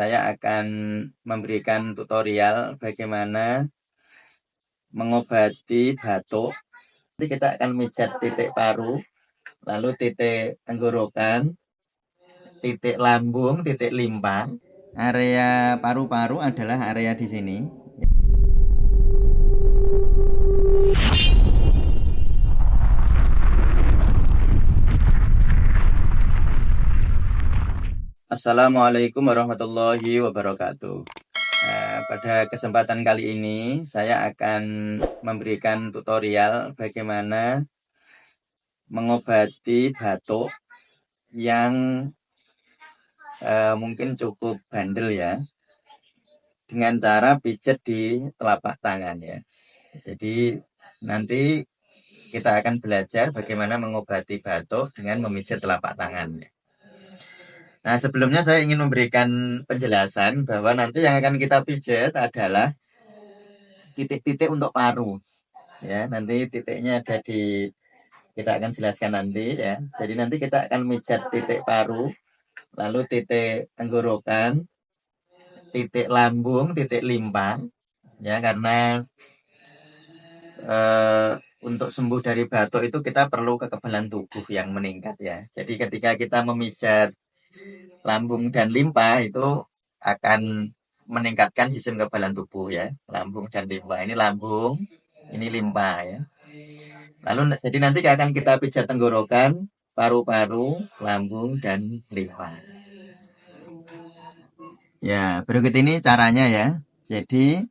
Saya akan memberikan tutorial bagaimana mengobati batuk. Nanti kita akan mijat titik paru, lalu titik tenggorokan, titik lambung, titik limpa. Area paru-paru adalah area di sini. Assalamualaikum warahmatullahi wabarakatuh. Pada kesempatan kali ini saya akan memberikan tutorial bagaimana mengobati batuk yang mungkin cukup bandel ya, dengan cara pijat di telapak tangan ya. Jadi nanti kita akan belajar bagaimana mengobati batuk dengan memijat telapak tangan ya. Nah, sebelumnya saya ingin memberikan penjelasan bahwa nanti yang akan kita pijat adalah titik-titik untuk paru. Ya, nanti titiknya ada di, kita akan jelaskan nanti ya. Jadi nanti kita akan mijat titik paru, lalu titik tenggorokan, titik lambung, titik limpa. Ya, karena untuk sembuh dari batuk itu kita perlu kekebalan tubuh yang meningkat ya. Jadi ketika kita memijat lambung dan limpa itu akan meningkatkan sistem kekebalan tubuh ya. Lambung dan limpa, ini lambung, ini limpa ya. Lalu jadi nanti akan kita pijat tenggorokan, paru-paru, lambung dan limpa. Ya, berikut ini caranya ya. Jadi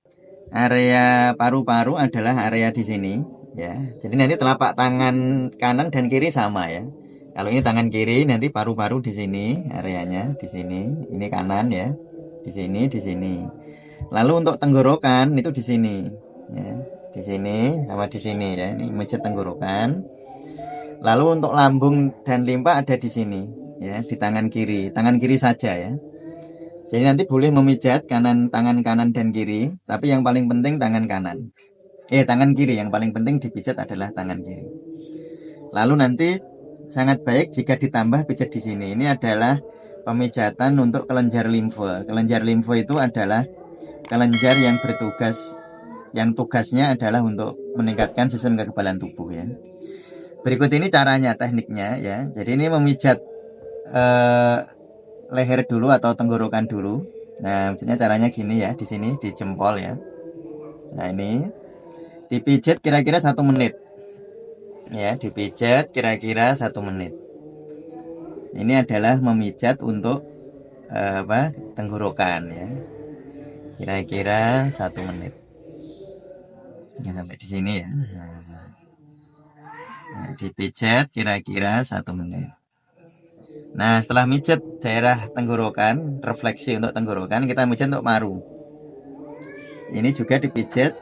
area paru-paru adalah area di sini ya. Jadi nanti telapak tangan kanan dan kiri sama ya. Kalau ini tangan kiri, nanti paru-paru di sini areanya, di sini. Ini kanan ya. Di sini, di sini. Lalu untuk tenggorokan itu di sini ya. Di sini sama di sini ya. Ini mijat tenggorokan. Lalu untuk lambung dan limpa ada di sini ya, di tangan kiri saja ya. Jadi nanti boleh memijat tangan kanan dan kiri, tapi yang paling penting tangan kanan. Tangan kiri, yang paling penting dipijat adalah tangan kiri. Lalu nanti sangat baik jika ditambah pijat di sini. Ini adalah pemijatan untuk kelenjar limfe. Kelenjar limfe itu adalah kelenjar yang bertugas, yang tugasnya adalah untuk meningkatkan sistem kekebalan tubuh ya. Berikut ini caranya, tekniknya ya. Jadi ini memijat leher dulu atau tenggorokan dulu. Nah, maksudnya caranya gini ya, di sini di jempol ya. Nah, ini dipijat kira-kira 1 menit. Ya, dipijat kira-kira 1 menit. Ini adalah memijat untuk tenggorokan ya. Kira-kira 1 menit. Ini sampai di sini ya. Nah, dipijat kira-kira 1 menit. Nah, setelah mijat daerah tenggorokan, refleksi untuk tenggorokan, kita mijat untuk paru. Ini juga dipijat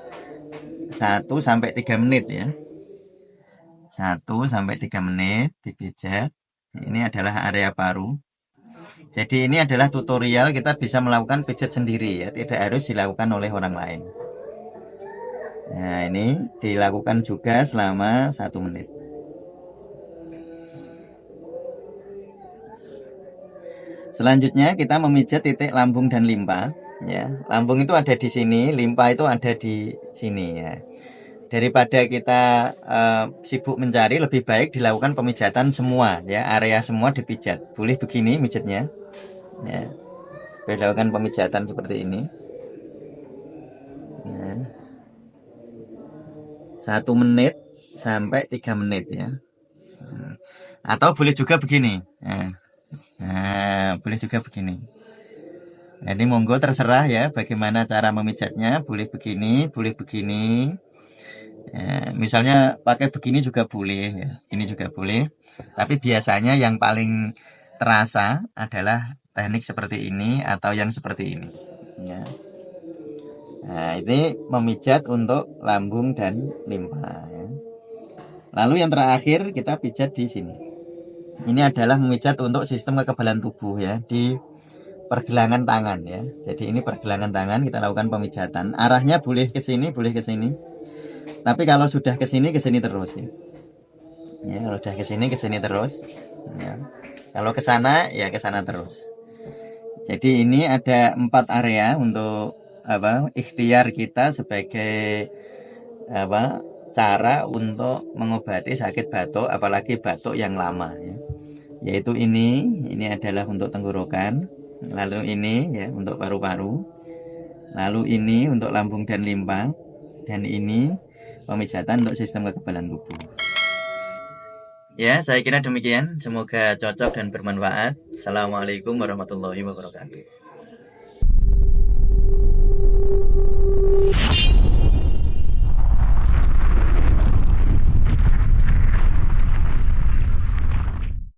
1-3 menit ya. 1-3 menit dipijat. Ini adalah area paru. Jadi ini adalah tutorial, kita bisa melakukan pijat sendiri ya, tidak harus dilakukan oleh orang lain. Nah, ini dilakukan juga selama 1 menit. Selanjutnya kita memijat titik lambung dan limpa ya. Lambung itu ada di sini, limpa itu ada di sini ya. Daripada kita sibuk mencari, lebih baik dilakukan pemijatan semua ya, area semua dipijat. Boleh begini mijatnya ya. Boleh dilakukan pemijatan seperti ini ya. 1 menit sampai 3 menit ya. Atau boleh juga begini ya. Nah, boleh juga begini. Nah, ini monggo terserah ya bagaimana cara memijatnya. Boleh begini, boleh begini. Ya, misalnya pakai begini juga boleh ya. Ini juga boleh. Tapi biasanya yang paling terasa adalah teknik seperti ini atau yang seperti ini. Ya. Nah, ini memijat untuk lambung dan limpa. Ya. Lalu yang terakhir kita pijat di sini. Ini adalah memijat untuk sistem kekebalan tubuh ya, di pergelangan tangan ya. Jadi ini pergelangan tangan, kita lakukan pemijatan. Arahnya boleh ke sini, boleh ke sini. Tapi kalau sudah ke sini terus ya. Ya, kalau sudah ke sini terus. Ya. Kalau ke sana ya ke sana terus. Jadi ini ada 4 area untuk ikhtiar kita sebagai cara untuk mengobati sakit batuk, apalagi batuk yang lama ya. Yaitu ini adalah untuk tenggorokan, lalu ini ya untuk paru-paru, lalu ini untuk lambung dan limpa, dan ini pemijatan untuk sistem kekebalan tubuh. Ya, saya kira demikian. Semoga cocok dan bermanfaat. Assalamualaikum warahmatullahi wabarakatuh.